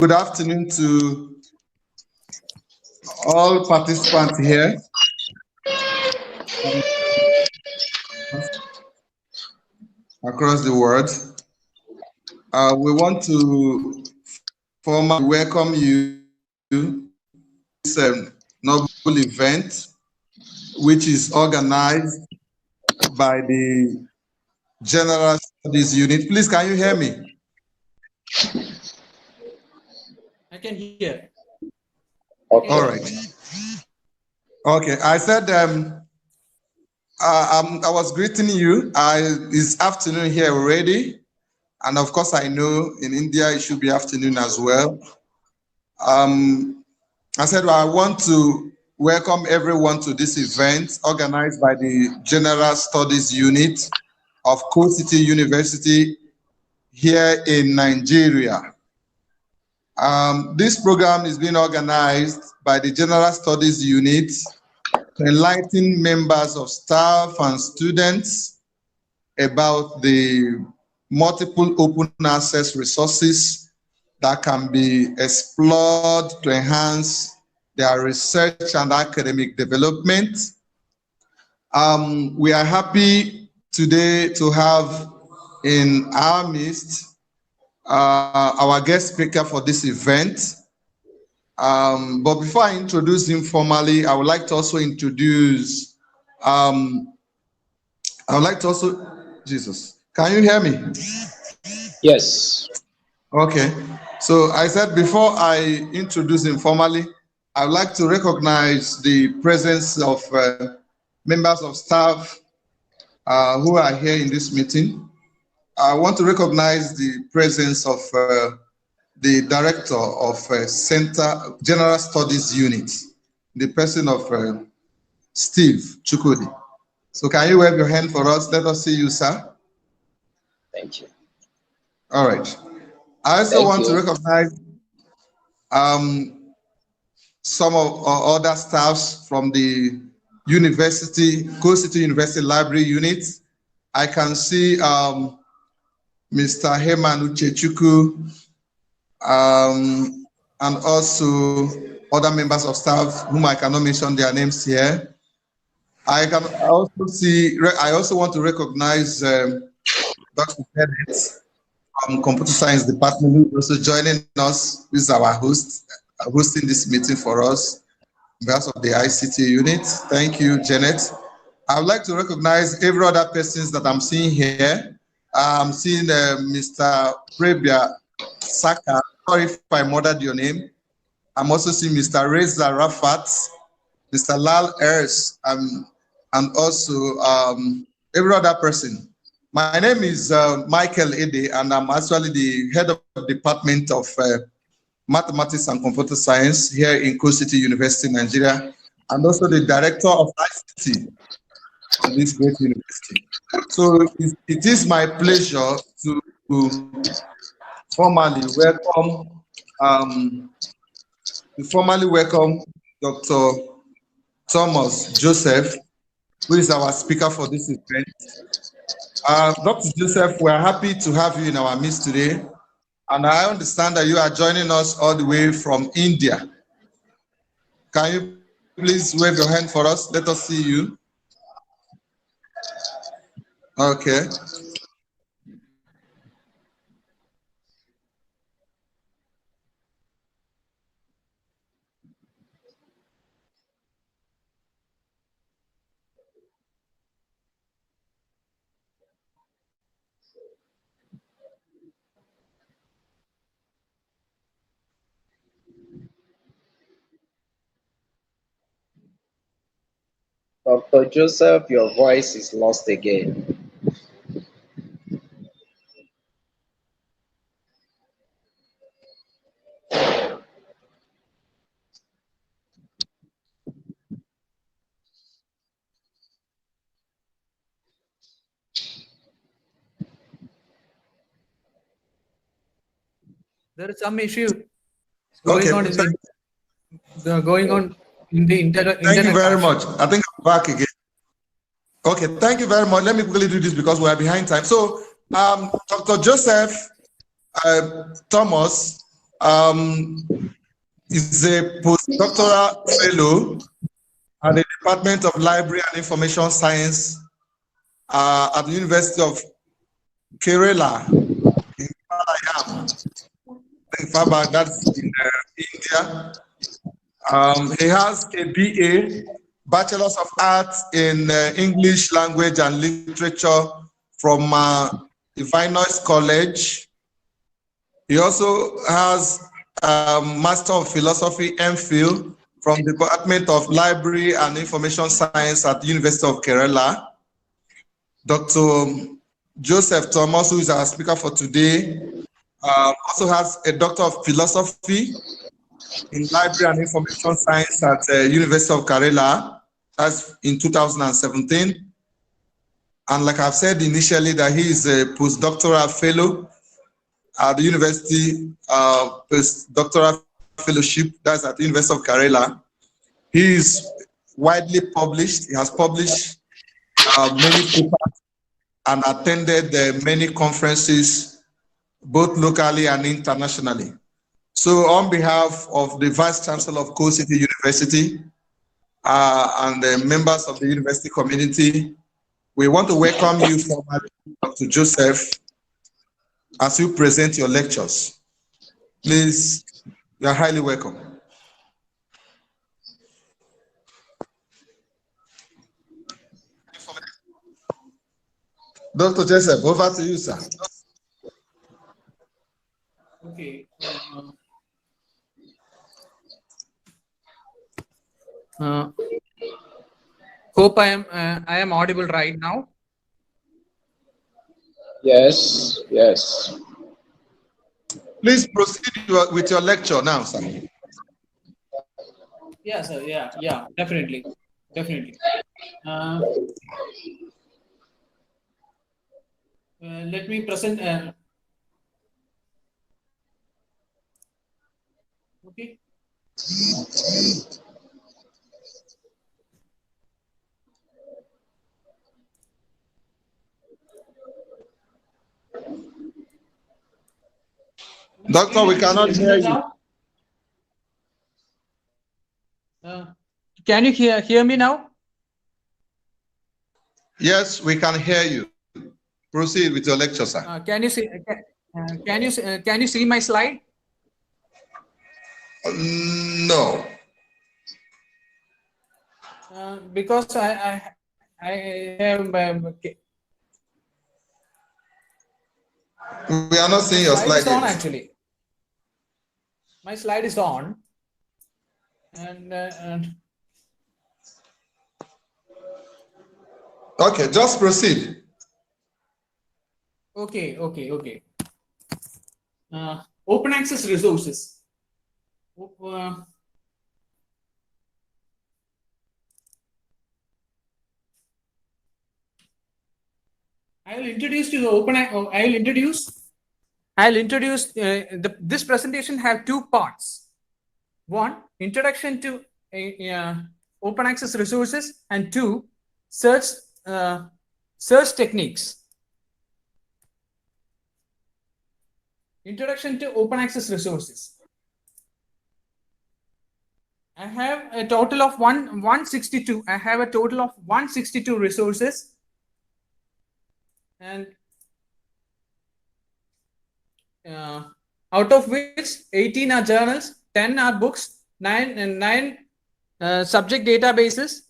Good afternoon to all participants here across the world. We want to formally welcome you to this noble event, which is organized by the General Studies Unit. Please, can you hear me? I can hear. Okay. All right. Okay, I said I was greeting you. It's afternoon here already. And of course, I know in India it should be afternoon as well. I said, well, I want to welcome everyone to this event organized by the General Studies Unit of Coast City University here in Nigeria. This program is being organized by the General Studies Unit to enlighten members of staff and students about the multiple open access resources that can be explored to enhance their research and academic development. We are happy today to have in our midst our guest speaker for this event. But before I introduce him formally, I would like to also introduce, Jesus, can you hear me? Yes. Okay. So I said before I introduce him formally, I would like to recognize the presence of members of staff who are here in this meeting. I want to recognize the presence of the director of Center General Studies Unit, the person of Steve Chukudi. So can you wave your hand for us? Let us see you, sir. Thank you. All right. I also want to recognize some of our other staffs from the university, Coast City University Library Unit. I can see Mr. Heman Uchechukwu, and also other members of staff whom I cannot mention their names here. I also want to recognize Dr. Bennett from Computer Science Department, who is also joining us, who is our host, hosting this meeting for us, on behalf of the ICT unit. Thank you, Janet. I would like to recognize every other persons that I'm seeing here. I'm seeing Mr. Prebia Saka. Sorry if I murdered your name. I'm also seeing Mr. Reza Rafat, Mr. Lal Ers, and also every other person. My name is Michael Ede, and I'm actually the head of the Department of Mathematics and Computer Science here in Coast City University, Nigeria, and also the director of ICT of this great university. So it is my pleasure to formally welcome Dr. Thomas Joseph, who is our speaker for this event. Dr. Joseph, we're happy to have you in our midst today. And I understand that you are joining us all the way from India. Can you please wave your hand for us? Let us see you. Okay. Dr. Joseph, your voice is lost again. There is some issue going on in the internet. Thank you very much. I think I'm back again. Okay, thank you very much. Let me quickly do this because we are behind time. So, Dr. Joseph Thomas is a postdoctoral fellow at the Department of Library and Information Science at the University of Kerala in Palayam. In fact, that's in India. He has a BA, Bachelor's of Arts in English Language and Literature from Illinois College. He also has a Master of Philosophy MPhil from the Department of Library and Information Science at the University of Kerala. Dr. Joseph Thomas, who is our speaker for today, also has a Doctor of Philosophy in Library and Information Science at the University of Kerala. That's in 2017. And like I've said initially, that he is a postdoctoral fellow at the University Postdoctoral Fellowship, that's at the University of Kerala. He is widely published. He has published many papers and attended many conferences, both locally and internationally. So on behalf of the Vice Chancellor of Coal City University and the members of the university community, we want to welcome you formally, Dr. Joseph, as you present your lectures. Please, you are highly welcome. Dr. Joseph, over to you, sir. Okay. Hope I am audible right now. Yes, yes. Please proceed with your lecture now, sir. Yeah, sir. Yeah, definitely. Let me present. Okay. Doctor, we cannot hear you. Can you hear me now? Yes, we can hear you. Proceed with your lecture, sir. Can you see? Can you see my slide? No. Because I have. We are not seeing your slide. Is on, actually. My slide is on, and okay, just proceed. Okay. Open access resources. I will introduce you the open. I'll introduce this presentation have two parts. One, introduction to open access resources, and two, search techniques. Introduction to open access resources. I have a total of 162. I have a total of 162 resources, and out of which 18 are journals, 10 are books, 9 subject databases,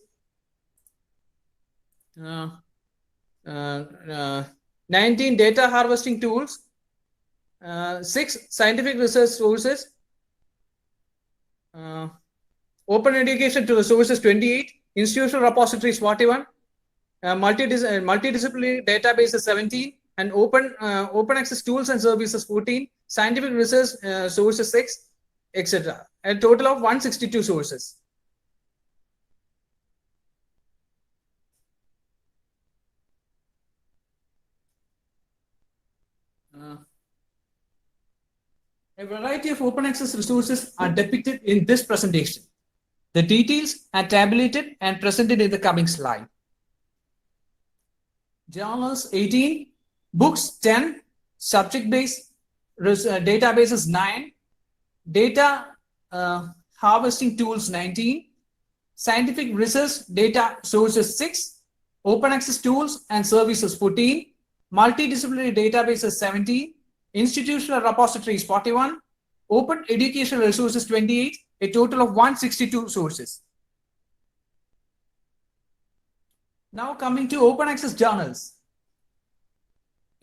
19 data harvesting tools, 6 scientific research sources, open education to resources 28, institutional repositories 41, multidisciplinary databases 17, and open access tools and services 14, scientific research sources 6, etc. A total of 162 sources. A variety of open access resources are depicted in this presentation. The details are tabulated and presented in the coming slide. Journals 18, books 10, subject-based databases 9, data harvesting tools 19, scientific research data sources 6, open access tools and services 14, multidisciplinary databases 17, institutional repositories 41, open educational resources 28, a total of 162 sources. Now coming to open access journals.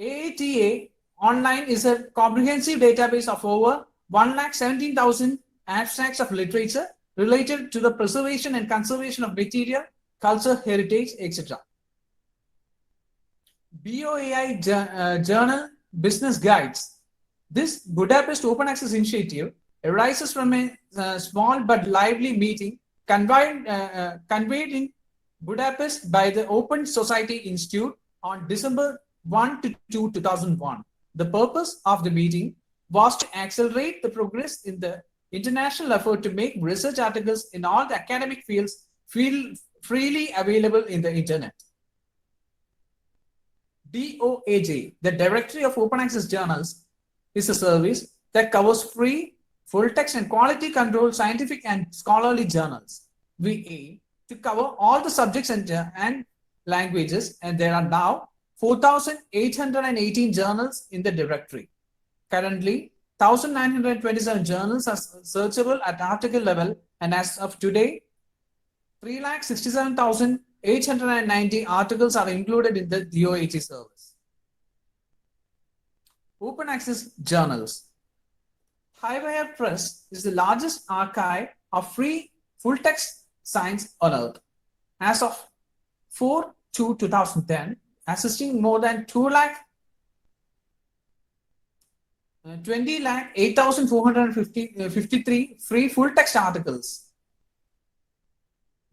AATA Online is a comprehensive database of over 117,000 abstracts of literature related to the preservation and conservation of material, culture, heritage, etc. BOAI Journal Business Guides. This Budapest Open Access Initiative arises from a small but lively meeting convened in Budapest by the Open Society Institute on December 1 to 2, 2001. The purpose of the meeting was to accelerate the progress in the international effort to make research articles in all the academic fields freely available in the internet. DOAJ, the Directory of Open Access Journals, is a service that covers free, full text and quality control scientific and scholarly journals. We aim to cover all the subjects and languages, and there are now 4,818 journals in the directory. Currently, 1,927 journals are searchable at article level, and as of today, 367,890 articles are included in the DOAJ service. Open access journals. Highwire Press is the largest archive of free full-text science on earth. As of 4/2/2010, assisting more than 20,08,453 free full-text articles.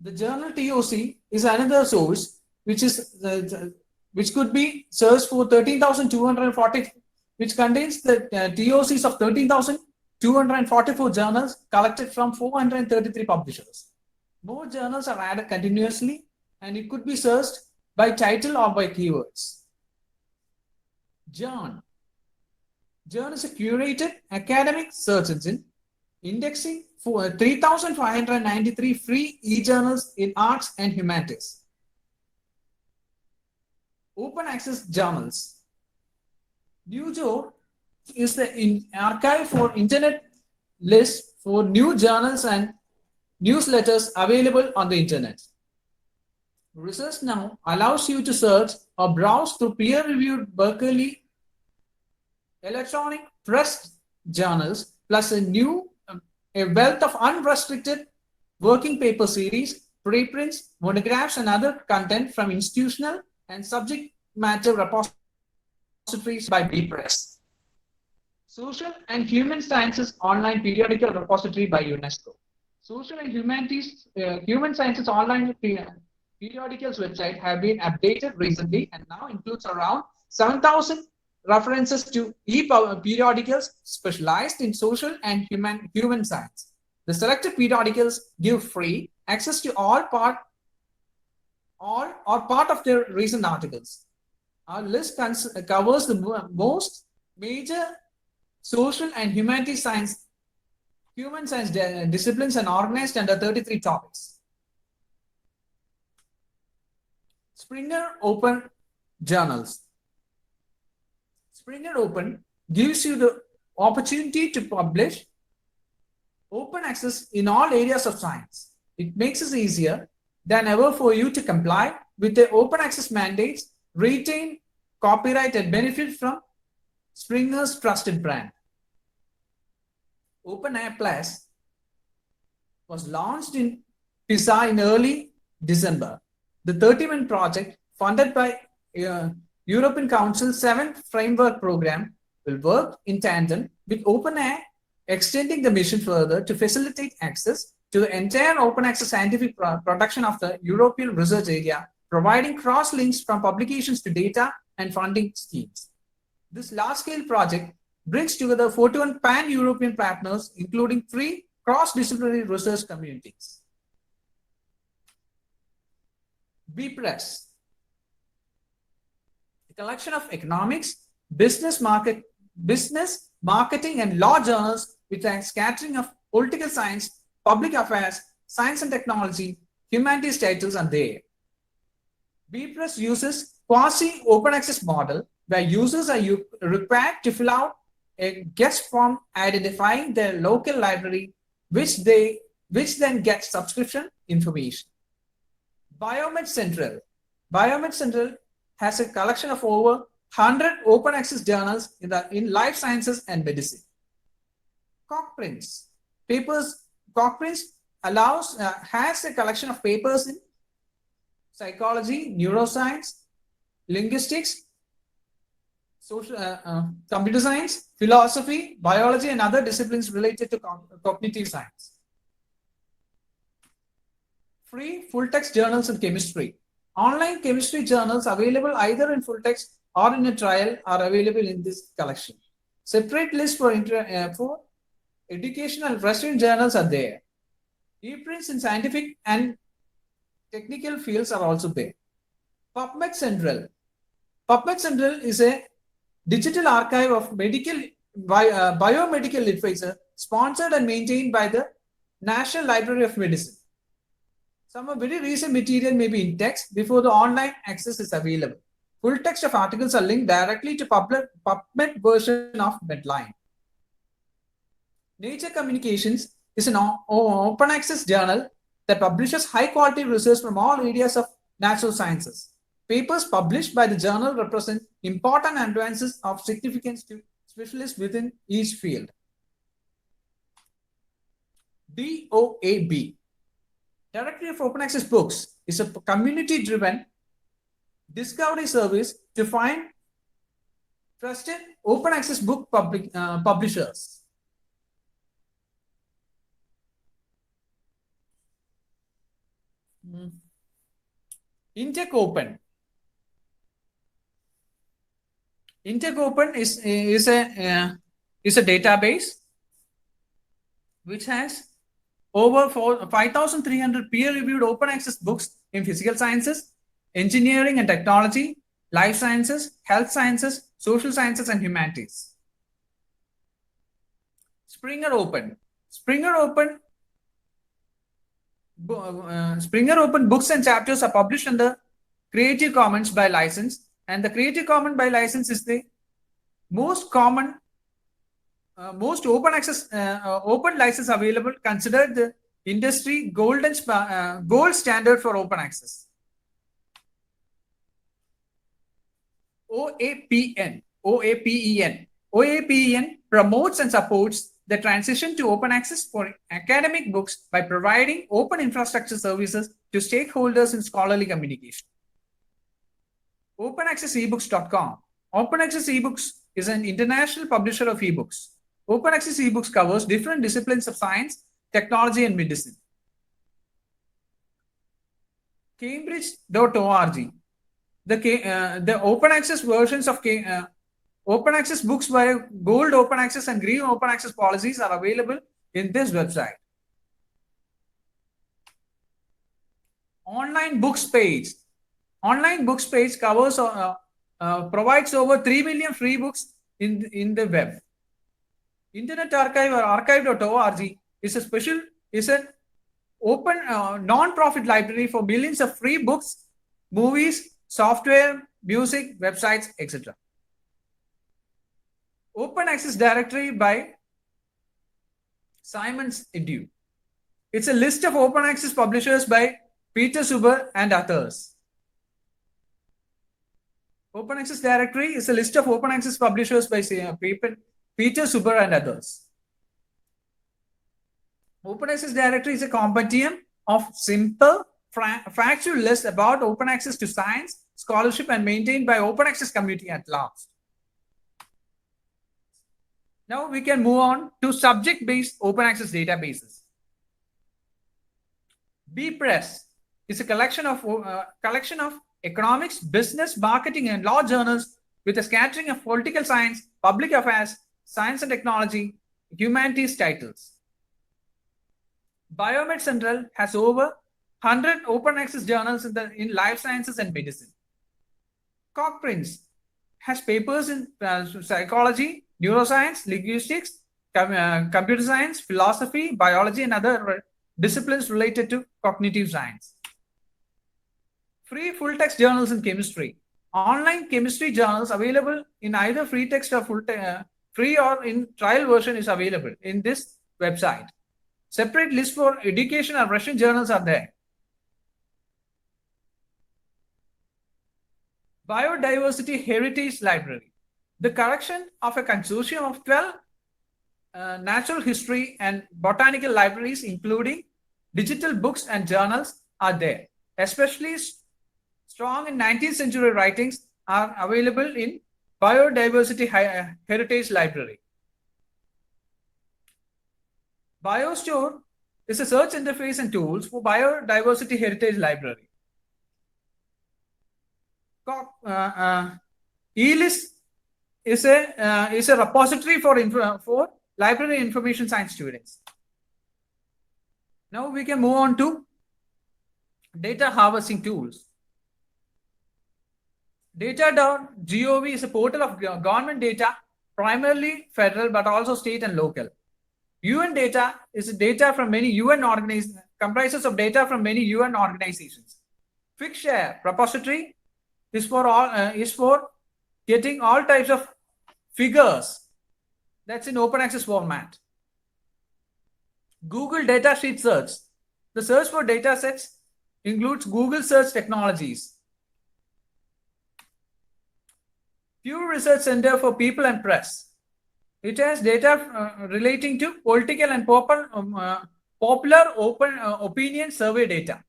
The journal TOC is another source which could be searched for 13,240, which contains the TOCs of 13,244 journals collected from 433 publishers. More journals are added continuously, and it could be searched by title or by keywords. Journ is a curated academic search engine indexing for 3,593 free e-journals in arts and humanities. Open access journals. NewJour is the archive for internet list for new journals and newsletters available on the internet. Research Now allows you to search or browse through peer-reviewed Berkeley electronic press journals, plus a wealth of unrestricted working paper series, preprints, monographs, and other content from institutional and subject matter repositories by BPress. Social and Human Sciences Online Periodical Repository by UNESCO. Social and Human Sciences Online Periodicals website have been updated recently and now includes around 7,000 references to e-periodicals specialized in social and human science. The selected periodicals give free access to all or part of their recent articles. Our list covers the most major social and human science disciplines and organized under 33 topics. Springer Open Journals. Springer Open gives you the opportunity to publish open access in all areas of science. It makes it easier than ever for you to comply with the open access mandates, retain copyright, and benefit from Springer's trusted brand. OpenAir Plus was launched in PISA in early December. The 30-man project, funded by European Council's 7th Framework Program, will work in tandem with OpenAir, extending the mission further to facilitate access to the entire open access scientific production of the European research area, providing cross-links from publications to data and funding schemes. This large-scale project brings together 41 pan-European partners, including 3 cross-disciplinary research communities. BPress, a collection of economics, business, marketing, and law journals with a scattering of political science, public affairs, science and technology, humanities titles are there. BPress uses quasi-open access model where users are required to fill out a guest form identifying their local library, which then gets subscription information. Biomed Central. Biomed Central has a collection of over 100 open access journals in life sciences and medicine. Cockprints. Cockprints has a collection of papers in psychology, neuroscience, linguistics, social, computer science, philosophy, biology, and other disciplines related to cognitive science. Free full text journals in chemistry. Online chemistry journals available either in full text or in a trial are available in this collection. Separate lists for educational Western journals are there. Reprints in scientific and technical fields are also there. PubMed Central. PubMed Central is a digital archive of biomedical literature sponsored and maintained by the National Library of Medicine. Some very recent material may be in text before the online access is available. Full text of articles are linked directly to PubMed version of Medline. Nature Communications is an open access journal that publishes high quality research from all areas of natural sciences. Papers published by the journal represent important advances of significance to specialists within each field. DOAB, Directory of Open Access Books, is a community-driven discovery service to find trusted open access book publishers. Intech Open. Intech Open is a database which has over 5,300 peer-reviewed open access books in physical sciences, engineering and technology, life sciences, health sciences, social sciences, and humanities. Springer Open. Springer Open books and chapters are published under Creative Commons by license, and the Creative Commons by license is the most common, most open access, open license available, considered the industry gold standard for open access. OAPEN promotes and supports the transition to open access for academic books by providing open infrastructure services to stakeholders in scholarly communication. OpenAccessEbooks.com. Open Access eBooks is an international publisher of ebooks. Open Access eBooks covers different disciplines of science, technology, and medicine. Cambridge.org. The open access versions of open access books by gold open access and green open access policies are available in this website. Online Books page. Online Books page covers provides over 3 million free books in the web. Internet Archive or archive.org is an open non-profit library for millions of free books, movies, software, music, websites, etc. Open Access Directory by Simons Edu. It's a list of open access publishers by Peter Suber and others. Open Access Directory is a list of open access publishers by Peter Suber and others. Open Access Directory is a compendium of simple, factual lists about open access to science, scholarship, and maintained by open access community at large. Now we can move on to subject-based open access databases. BPress is a collection of economics, business, marketing, and law journals with a scattering of political science, public affairs, science and technology, humanities titles. Biomed Central has over 100 open access journals in life sciences and medicine. Cockprints has papers in psychology, neuroscience, linguistics, computer science, philosophy, biology, and other disciplines related to cognitive science. Free full-text journals in chemistry. Online chemistry journals available in either free text or free or in trial version is available in this website. Separate list for education and Russian journals are there. Biodiversity Heritage Library. The collection of a consortium of 12 natural history and botanical libraries, including digital books and journals, are there. Especially strong in 19th century writings are available in Biodiversity Heritage Library. BioStore is a search interface and tools for Biodiversity Heritage Library. eList is a repository for library information science students. Now we can move on to data harvesting tools. Data.gov is a portal of government data, primarily federal but also state and local. UN data is data from many UN organizations, comprises of data from many UN organizations. Figshare repository is for getting all types of figures. That's in open access format. Google Datasheet Search. The search for data sets includes Google search technologies. Pew Research Center for People and Press. It has data relating to political and popular open opinion survey data.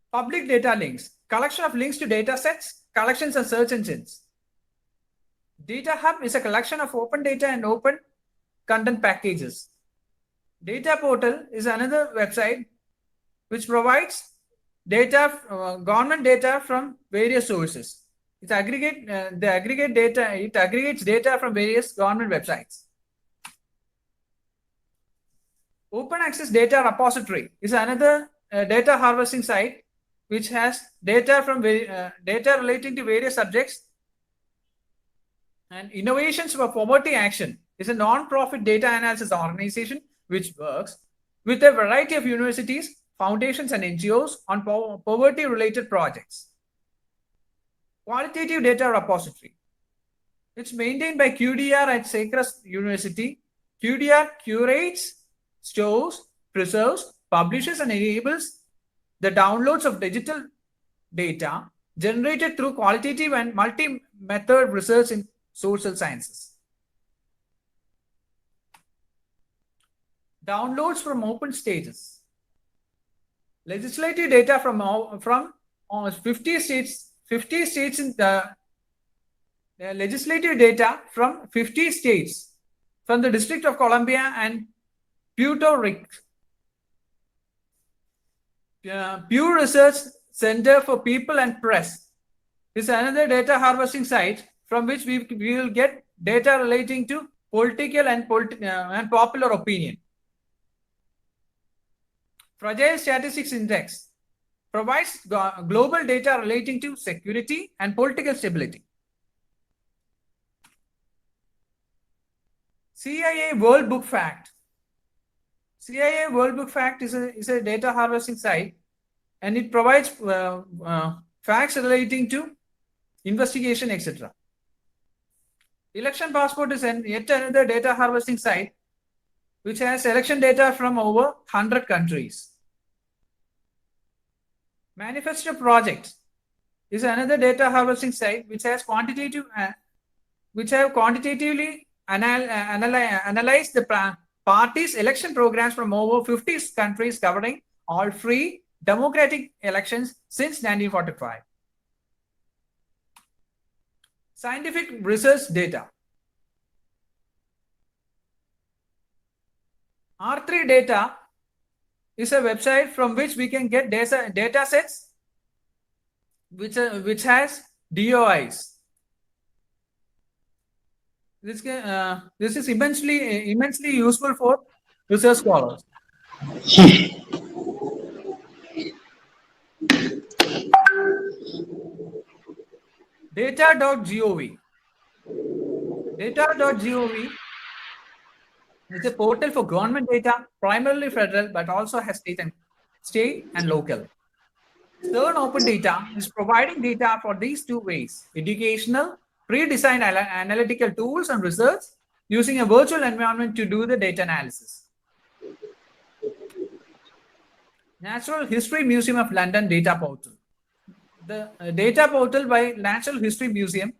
Public data links. Collection of links to data sets, collections and search engines. Data Hub is a collection of open data and open content packages. Data Portal is another website which provides data, government data from various sources. It aggregates data from various government websites. Open Access Data Repository is another data harvesting site which has data from data relating to various subjects. And Innovations for Poverty Action is a non-profit data analysis organization which works with a variety of universities, foundations, and NGOs on poverty-related projects. Qualitative Data Repository. It's maintained by QDR at Syracuse University. QDR curates, stores, preserves, publishes, and enables the downloads of digital data generated through qualitative and multi-method research in social sciences. Downloads from open stages. Legislative data from 50 states. 50 states in the legislative data from 50 states from the District of Columbia and Puerto Rico. Pew Research Center for People and Press is another data harvesting site from which we will get data relating to political and popular opinion. Fragile Statistics Index provides global data relating to security and political stability. CIA World Book Fact. CIA World Book Fact is a data harvesting site, and it provides facts relating to investigation, etc. Election Passport is yet another data harvesting site which has election data from over 100 countries. Manifesto Project is another data harvesting site which has quantitatively analyzed the parties' election programs from over 50 countries covering all free democratic elections since 1945. Scientific research data. R3 Data is a website from which we can get data sets which has DOIs. This is immensely useful for research scholars. Data.gov. Data.gov is a portal for government data, primarily federal, but also has state and local. CERN Open Data is providing data for these two ways: educational, pre-designed analytical tools and research using a virtual environment to do the data analysis. Natural History Museum of London Data Portal. The data portal by Natural History Museum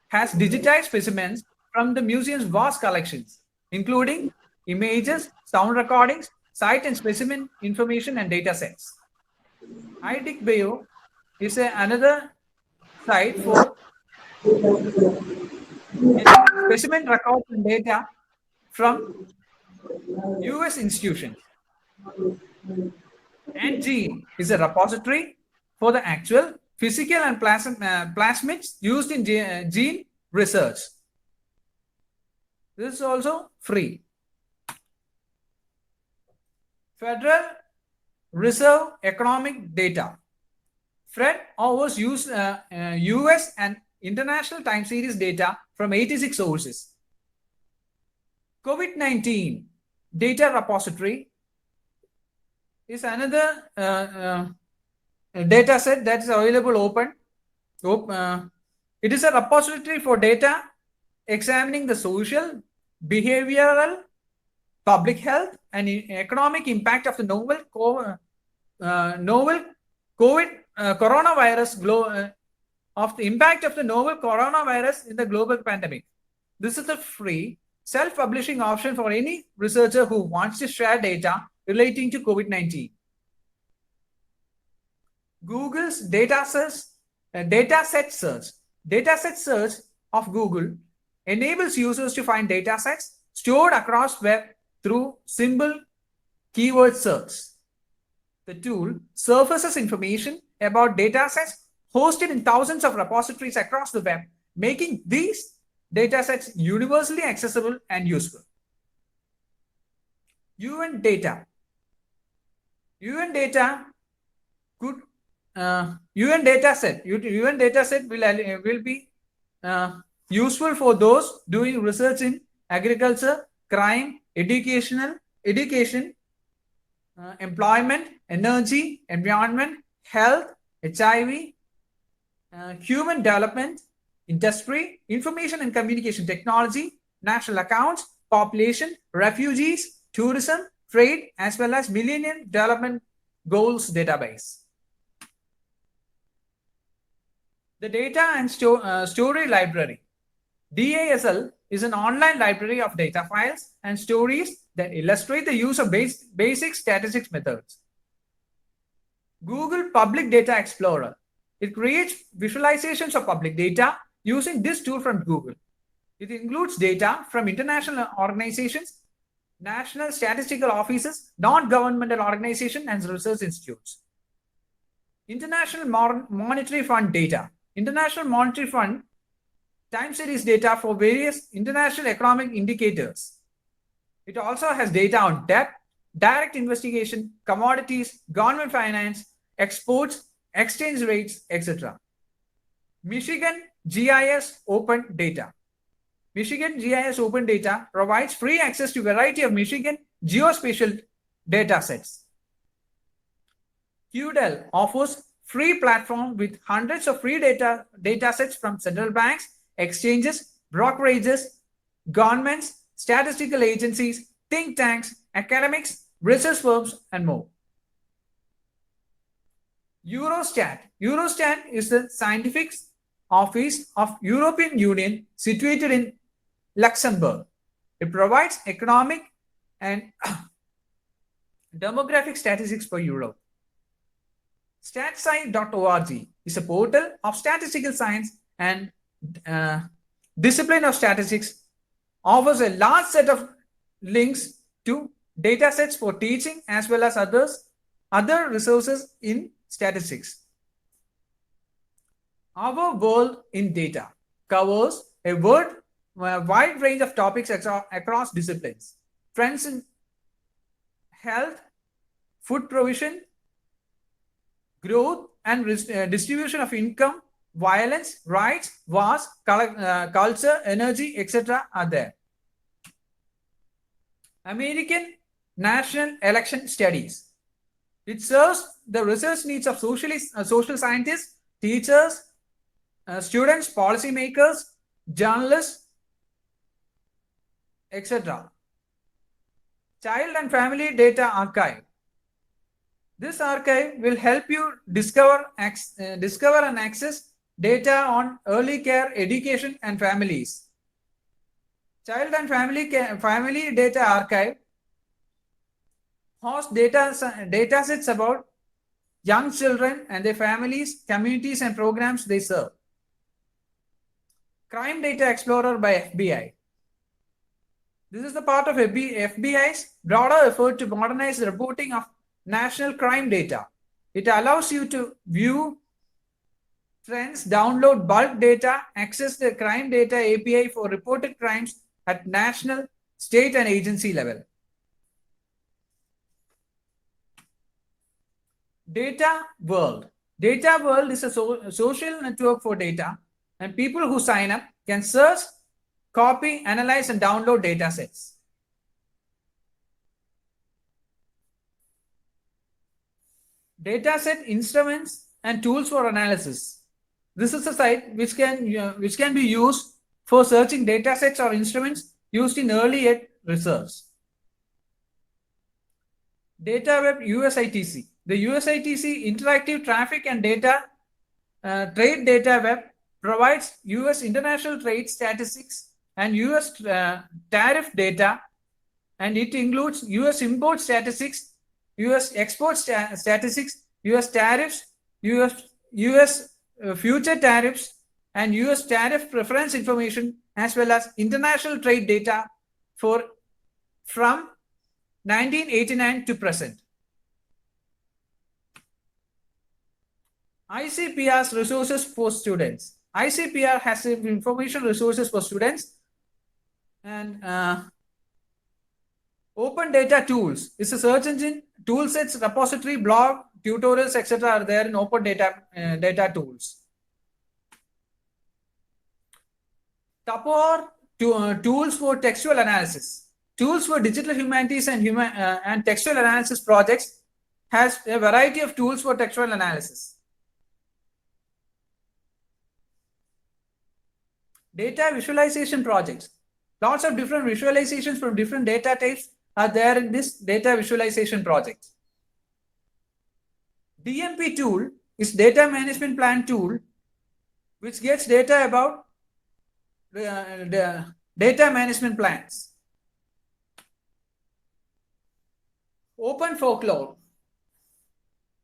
has digitized specimens from the museum's vast collections, including images, sound recordings, site and specimen information, and data sets. iDigBio is another site for getting specimen records and data from US institutions. And Gene is a repository for the actual physical and plasmids used in gene research. This is also free. Federal Reserve Economic Data. FRED offers US and international time series data from 86 sources. COVID-19 data repository is another data set that is available open. It is a repository for data examining the social, behavioral, public health, and economic impact of the novel coronavirus of the impact of the novel coronavirus in the global pandemic. This is a free self-publishing option for any researcher who wants to share data relating to COVID-19. Google's dataset search. Dataset search of Google enables users to find datasets stored across web through simple keyword search. The tool surfaces information about datasets hosted in thousands of repositories across the web, making these datasets universally accessible and useful. UN data. UN dataset will be useful for those doing research in agriculture, crime, education, employment, energy, environment, health, HIV, human development, industry, information and communication technology, national accounts, population, refugees, tourism, trade, as well as Millennium Development Goals database. The Data and Story Library. DASL is an online library of data files and stories that illustrate the use of basic statistics methods. Google Public Data Explorer. It creates visualizations of public data using this tool from Google. It includes data from international organizations, national statistical offices, non-governmental organizations, and research institutes. International Monetary Fund data. International Monetary Fund time series data for various international economic indicators. It also has data on debt, direct investigation, commodities, government finance, exports, exchange rates, etc. Michigan GIS Open Data. Michigan GIS Open Data provides free access to a variety of Michigan geospatial data sets. QDEL offers free platform with hundreds of free data sets from central banks, exchanges, brokerages, governments, statistical agencies, think tanks, academics, research firms, and more. Eurostat. Eurostat is the scientific office of European Union situated in Luxembourg. It provides economic and demographic statistics for Europe. Statsci.org is a portal of statistical science and discipline of statistics, offers a large set of links to data sets for teaching as well as other resources in statistics. Our World in Data covers a wide range of topics across disciplines. Trends in health, food provision, growth and distribution of income, violence, rights, wars, culture, energy, etc. are there. American National Election Studies. It serves the research needs of social scientists, teachers, students, policymakers, journalists, etc. Child and Family Data Archive. This archive will help you discover and access data on early care, education, and families. Child and Family Data Archive hosts data sets about young children and their families, communities, and programs they serve. Crime Data Explorer by FBI. This is the part of FBI's broader effort to modernize the reporting of national crime data. It allows you to view trends, download bulk data, access the crime data API for reported crimes at national, state, and agency level. Data World. Data World is a social network for data, and people who sign up can search, copy, analyze, and download data sets. Dataset instruments and tools for analysis. This is a site which can be used for searching datasets or instruments used in early ed research. DataWeb USITC. The USITC Interactive Traffic and Data Trade Data Web provides US international trade statistics and US tariff data, and it includes US import statistics, US export statistics, US tariffs, US future tariffs, and US tariff preference information, as well as international trade data from 1989 to present. ICPR's resources for students. ICPR has information resources for students, and Open Data Tools is a search engine, toolsets, repository, blog, tutorials, etc. are there in Open Data Tools. Tapor tools for textual analysis. Tools for digital humanities and textual analysis projects has a variety of tools for textual analysis. Data visualization projects. Lots of different visualizations from different data types are there in this data visualization project. DMP tool is data management plan tool, which gets data about the data management plans. Open Folklore.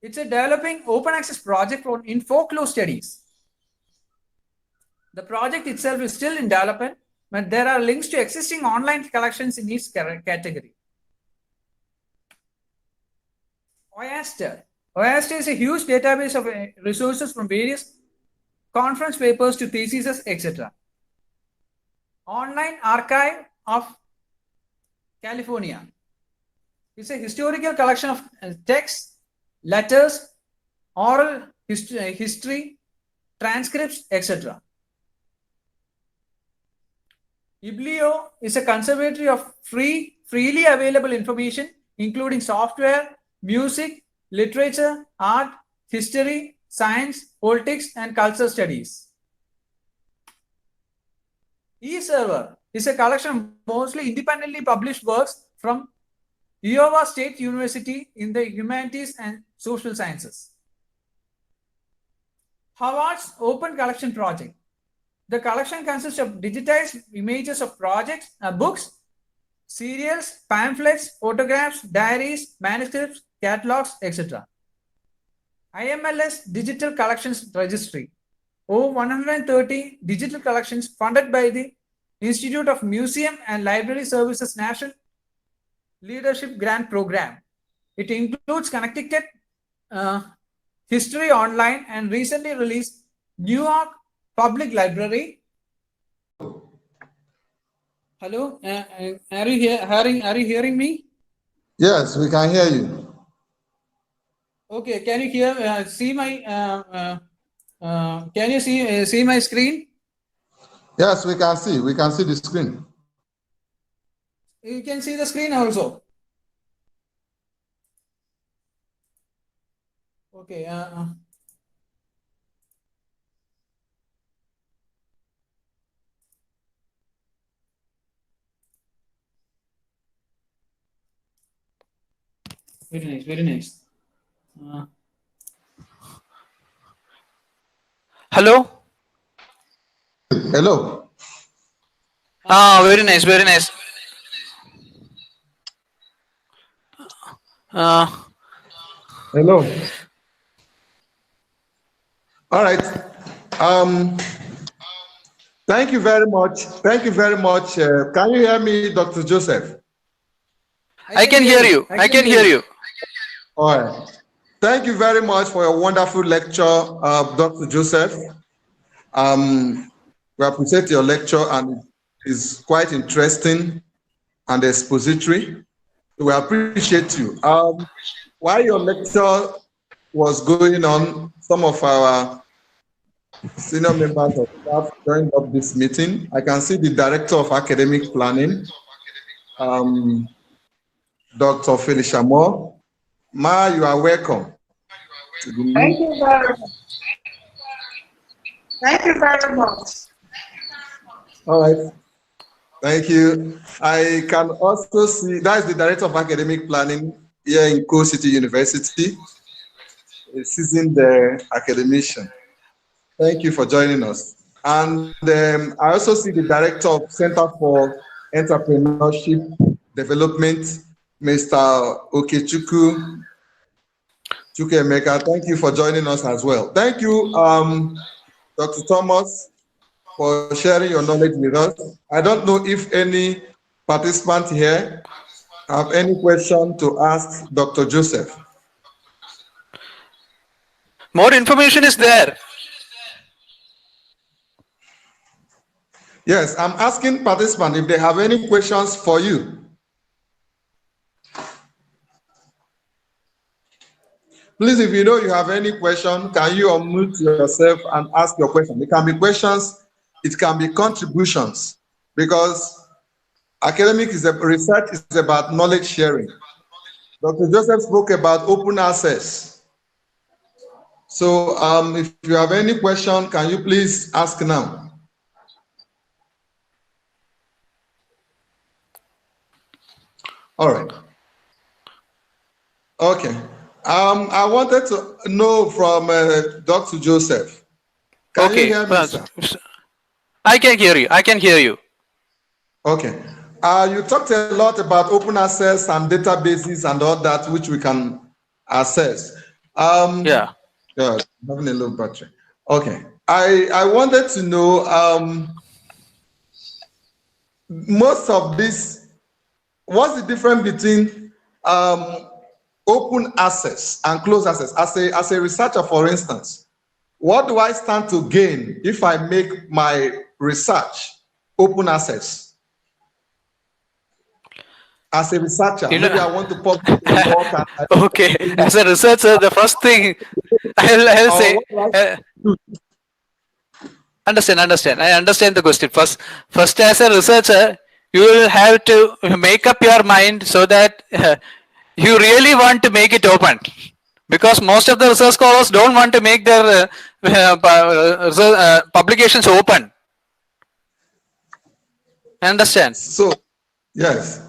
It's a developing open access project in folklore studies. The project itself is still in development, but there are links to existing online collections in each category. OASTER. OASTER is a huge database of resources from various conference papers to theses, etc. Online Archive of California. It's a historical collection of texts, letters, oral history, transcripts, etc. Biblio is a conservatory of freely available information, including software, music, literature, art, history, science, politics, and cultural studies. eServer is a collection of mostly independently published works from Iowa State University in the humanities and social sciences. Harvard's Open Collection Project. The collection consists of digitized images of projects, books, serials, pamphlets, photographs, diaries, manuscripts, catalogs, etc. IMLS Digital Collections Registry. Over 130 digital collections funded by the Institute of Museum and Library Services National Leadership Grant Program. It includes Connecticut History Online and recently released New York Public Library. Hello, are you hearing me? Yes, we can hear you. Okay, can you see my Can you see my screen? Yes, we can see. We can see the screen. You can see the screen also. Okay. Very nice. Very nice. Hello. Hello. Very nice. Very nice. Hello. All right. Thank you very much. Thank you very much. Can you hear me, Dr. Joseph? I can hear you. I can hear you. All right. Thank you very much for your wonderful lecture, Dr. Joseph. We appreciate your lecture, and it is quite interesting and expository. We appreciate you. While your lecture was going on, some of our senior members of staff joined up this meeting. I can see the Director of Academic Planning, Dr. Felicia Moore. Ma, you are welcome. Thank you very much. Thank you very much. All right. Thank you. I can also see, that is the Director of Academic Planning here in Coal City University, a seasoned academician. Thank you for joining us. And I also see the Director of Center for Entrepreneurship Development, Mr. Okechukwu Chukwuemeka. Thank you for joining us as well. Thank you, Dr. Thomas, for sharing your knowledge with us. I don't know if any participant here have any question to ask Dr. Joseph. More information is there. Yes, I'm asking participants if they have any questions for you. Please, if you know you have any question, can you unmute yourself and ask your question? It can be questions, it can be contributions, because academic research is about knowledge sharing. Dr. Joseph spoke about open access. So if you have any question, can you please ask now? All right. Okay. I wanted to know from Dr. Joseph. Can you hear me, sir? I can hear you. I can hear you. Okay. You talked a lot about open access and databases and all that, which we can access. Yeah. Yeah, having a low battery. Okay. I wanted to know most of this, what's the difference between open access and closed access? As a researcher, for instance, what do I stand to gain if I make my research open access? As a researcher, maybe I want to publish a work. Okay, as a researcher, the first thing I'll say, understand. I understand the question. First, as a researcher, you will have to make up your mind so that you really want to make it open, because most of the research scholars don't want to make their publications open. Understand? So, yes.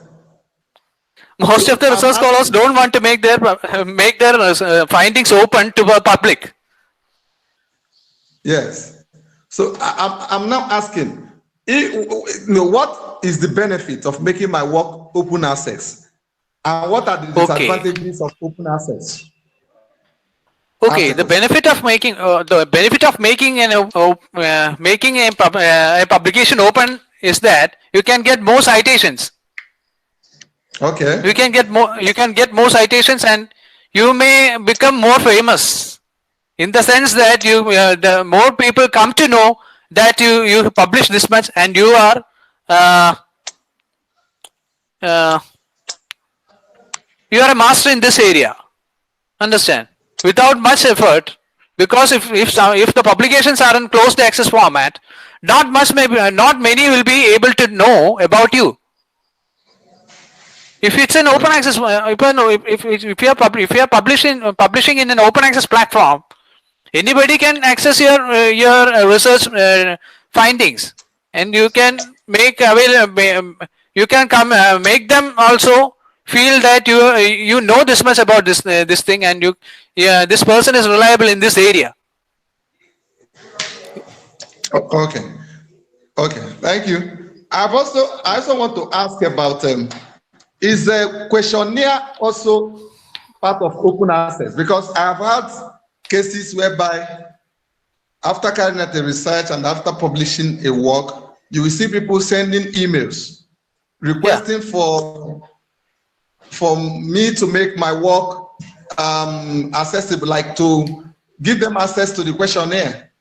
Most of the research scholars don't want to make their findings open to the public. Yes. So I'm now asking, what is the benefit of making my work open access, and what are the disadvantages of open access? Okay, the benefit of making a publication open is that you can get more citations. Okay. You can get more citations, and you may become more famous, in the sense that the more people come to know that you publish this much and you are a master in this area. Understand? Without much effort, Because if the publications are in closed access format, not many will be able to know about you. If it's an open access, if you are publishing in an open access platform, anybody can access your research findings, and you can make available. You can make them also feel that you know this much about this thing, and this person is reliable in this area. Okay. Thank you. I also want to ask about is the questionnaire also part of open access? Because I've had cases whereby after carrying out a research and after publishing a work, you will see people sending emails requesting for me to make my work accessible, like to give them access to the questionnaire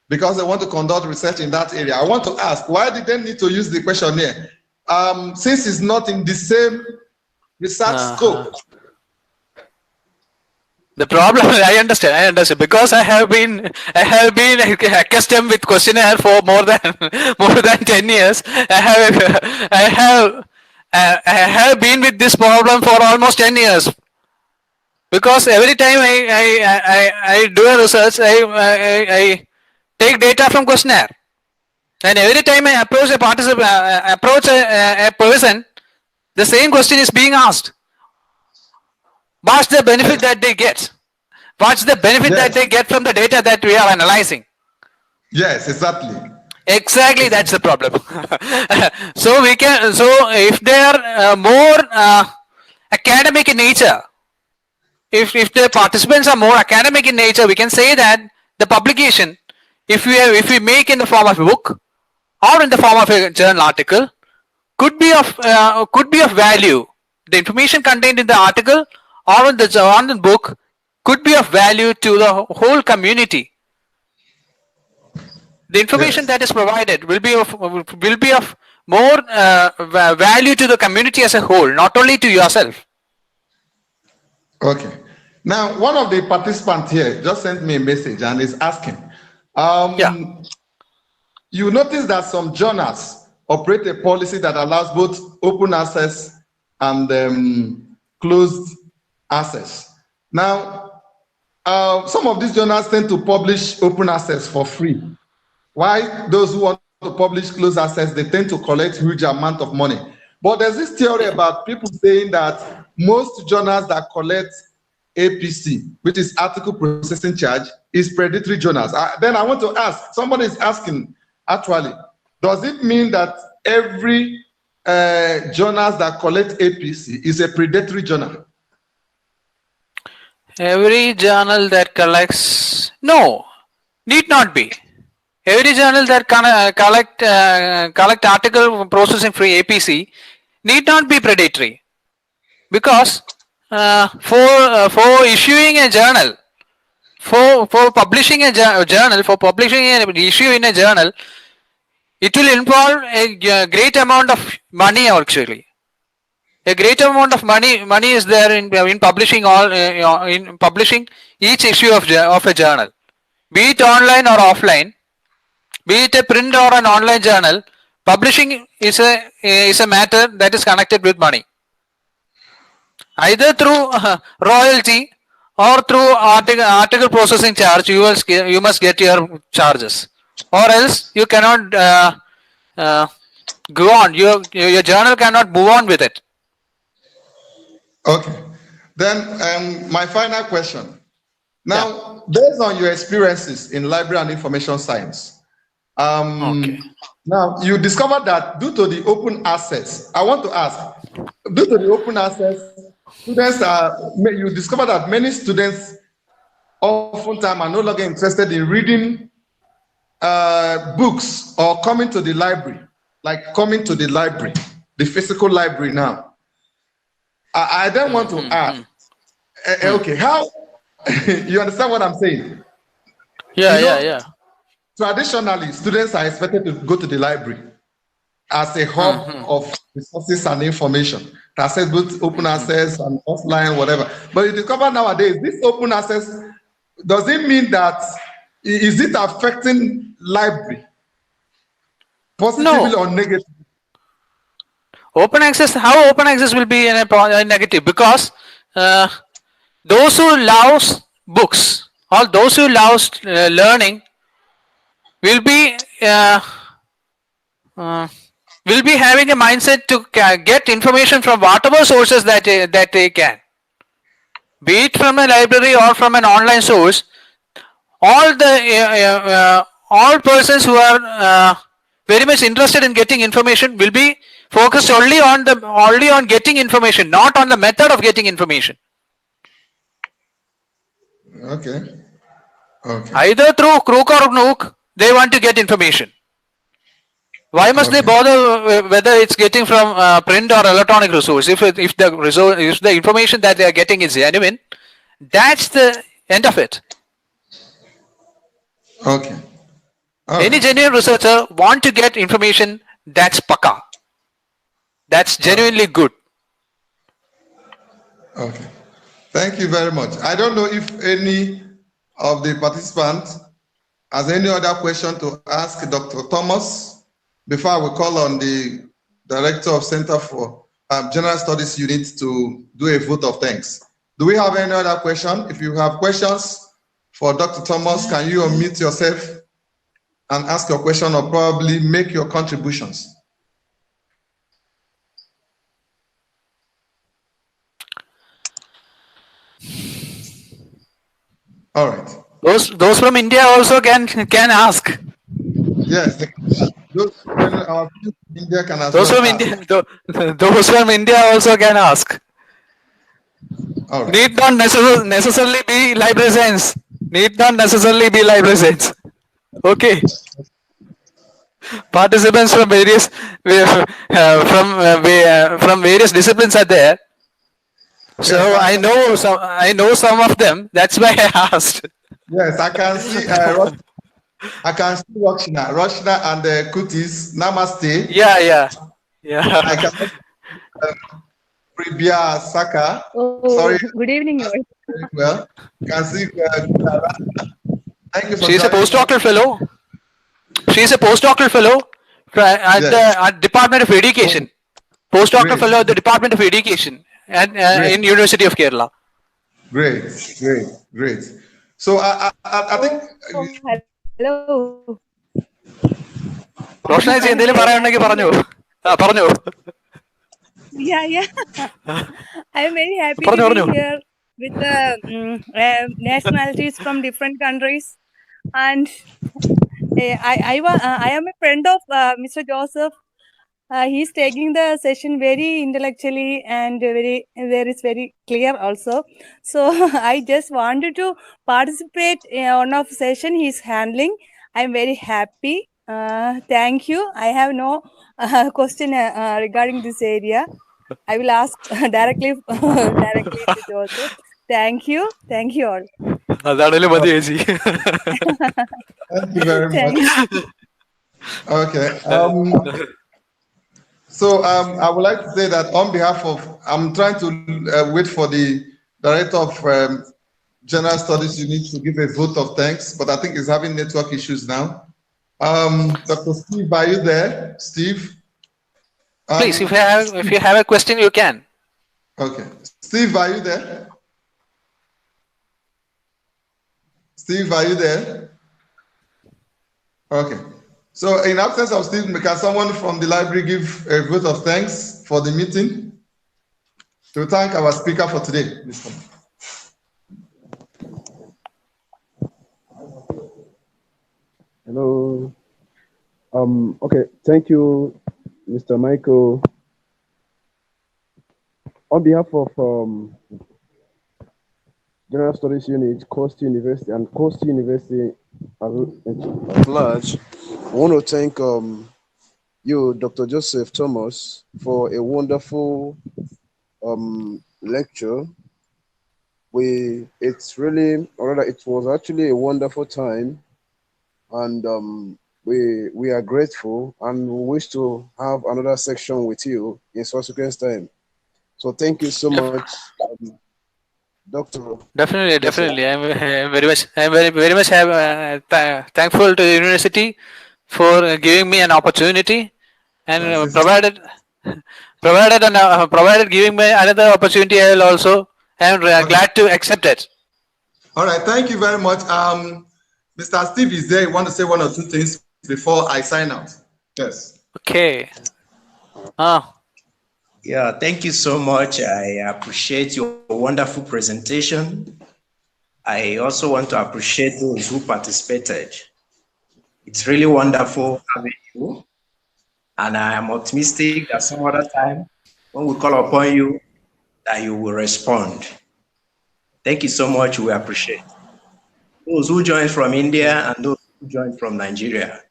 because they want to conduct research in that area. I want to ask, why did they need to use the questionnaire? Since it's not in the same research scope. The problem, I understand, because I have been accustomed with questionnaire for more than 10 years. I have been with this problem for almost 10 years. Because every time I do a research, I take data from questionnaire, and every time I approach a person, the same question is being asked. What's the benefit that they get? What's the benefit that they get from the data that we are analyzing? Yes, exactly. Exactly, that's the problem. So if they are more academic in nature, if the participants are more academic in nature, we can say that the publication, if we make in the form of a book or in the form of a journal article, could be of value. The information contained in the article or in the book could be of value to the whole community. The information that is provided will be of more value to the community as a whole, not only to yourself. Okay. Now, one of the participants here just sent me a message and is asking, you notice that some journals operate a policy that allows both open access and closed access. Now, some of these journals tend to publish open access for free. Why those who want to publish closed access, they tend to collect huge amount of money. But there's this theory about people saying that most journals that collect APC, which is article processing charge, is predatory journals. Then I want to ask, somebody is asking, actually, does it mean that every journals that collect APC is a predatory journal? Every journal that collects, no, need not be. Every journal that collect article processing free APC need not be predatory, because for issuing a journal, for publishing a journal, for publishing an issue in a journal, it will involve a great amount of money. Actually, a great amount of money is there in publishing in publishing each issue of a journal, be it online or offline, be it a print or an online journal. Publishing is a matter that is connected with money, either through royalty or through article processing charge. You must get your charges, or else you cannot go on. Your journal cannot move on with it. Okay. Then my final question. Now, based on your experiences in library and information science, now you discovered that due to the open access, I want to ask, due to the open access, you discover that many students oftentimes are no longer interested in reading books or coming to the library, the physical library now. I then want to ask, okay, how, you understand what I'm saying? Yeah. Traditionally, students are expected to go to the library as a hub of resources and information, to access both open access and offline, whatever. But you discover nowadays, this open access does it mean that is it affecting library positively No. or negatively? Open access, how open access will be in a negative? Because those who love books or those who love learning will be having a mindset to get information from whatever sources that they can, be it from a library or from an online source. All persons who are very much interested in getting information will be focused only on getting information, not on the method of getting information. Okay. Okay. Either through crook or nook, they want to get information. Why must they bother whether it's getting from print or electronic resource? If the information that they are getting is genuine, that's the end of it. Okay. Any genuine researcher want to get information that's pakka. That's genuinely good. Okay. Thank you very much. I don't know if any of the participants has any other question to ask Dr. Thomas before I will call on the Director of Center for General Studies Unit to do a vote of thanks. Do we have any other question? If you have questions for Dr. Thomas, can you unmute yourself and ask your question or probably make your contributions? All right. Those from India also can ask. Yes, those from India can as Those well from ask. India, those from India also can ask. All right. Need not necessarily be library science. Need not necessarily be library science. Okay. Participants from various from various disciplines are there. So Yes, I know some of them. That's why I asked. Yes, I can see. I can see Roshna and the Kutis. Namaste. Yeah. I can Pribia Saka. Oh, Sorry. good evening. All. Very well. Can see. Thank you for. She's a joining. postdoctoral fellow. She's a postdoctoral fellow at Yes. the Department of Education. Postdoctoral Great. fellow at the Department of Education and in University of Kerala. Great. So I think. Oh, hello. റോഷന ചേച്ചി എന്തെങ്കിലും പറയാനുണ്ടെങ്കിൽ പറഞ്ഞോ. Yeah. I'm very happy പറഞ്ഞോ. to be here with the nationalities from different countries, and I am a friend of Mr. Joseph. He's taking the session very intellectually and very clear also. So I just wanted to participate in one of session he's handling. I'm very happy. Thank you. I have no question regarding this area. I will ask directly to Joseph. Thank you all. അതാണല്ലോ മതി ചേച്ചി. Thank you very much. Okay. So I would like to say that on behalf of, I'm trying to wait for the Director of General Studies Unit to give a vote of thanks, but I think he's having network issues now. Dr. Steve, are you there? Steve? Please, if you have a question, you can. Okay. Steve, are you there? Steve, are you there? Okay. So in absence of Steve, can someone from the library give a vote of thanks for the meeting? To thank our speaker for today, Mr. Hello. Okay, thank you, Mr. Michael. On behalf of General Studies Unit, Coast University, and Coast University at large, I want to thank you, Dr. Joseph Thomas, for a wonderful lecture. It was actually a wonderful time, and we are grateful and we wish to have another section with you in subsequent time. So thank you so much. Doctor. Definitely. I'm very much thankful to the university for giving me an opportunity and Yes, provided giving me another opportunity. I will also am glad to accept it. All right, thank you very much. Mr. Steve is there. You want to say one or two things before I sign out? Yes. Okay. Yeah, thank you so much. I appreciate your wonderful presentation. I also want to appreciate those who participated. It's really wonderful having you. And I am optimistic that some other time, when we call upon you, that you will respond. Thank you so much. We appreciate those who joined from India and those who joined from Nigeria.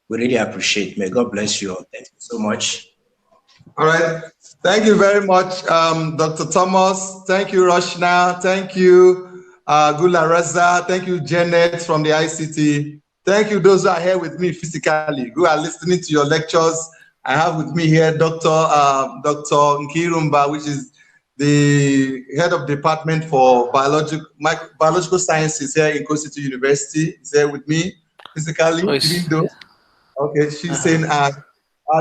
We really appreciate. May God bless you all. Thank you so much. All right. Thank you very much, Dr. Thomas. Thank you, Roshna. Thank you, Gula Reza. Thank you, Janet from the ICT. Thank you, those who are here with me physically, who are listening to your lectures. I have with me here Dr. Nkirumba, which is the head of department for biological sciences here in Coastal University. Is here with me physically. Okay, she's saying.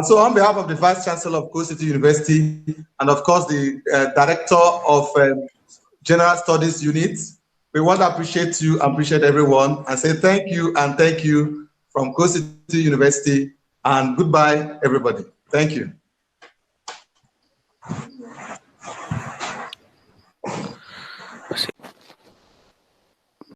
So on behalf of the Vice Chancellor of Coastal University and of course the Director of General Studies Unit, we want to appreciate you, appreciate everyone, and say thank you from Coastal University, and goodbye, everybody. Thank you.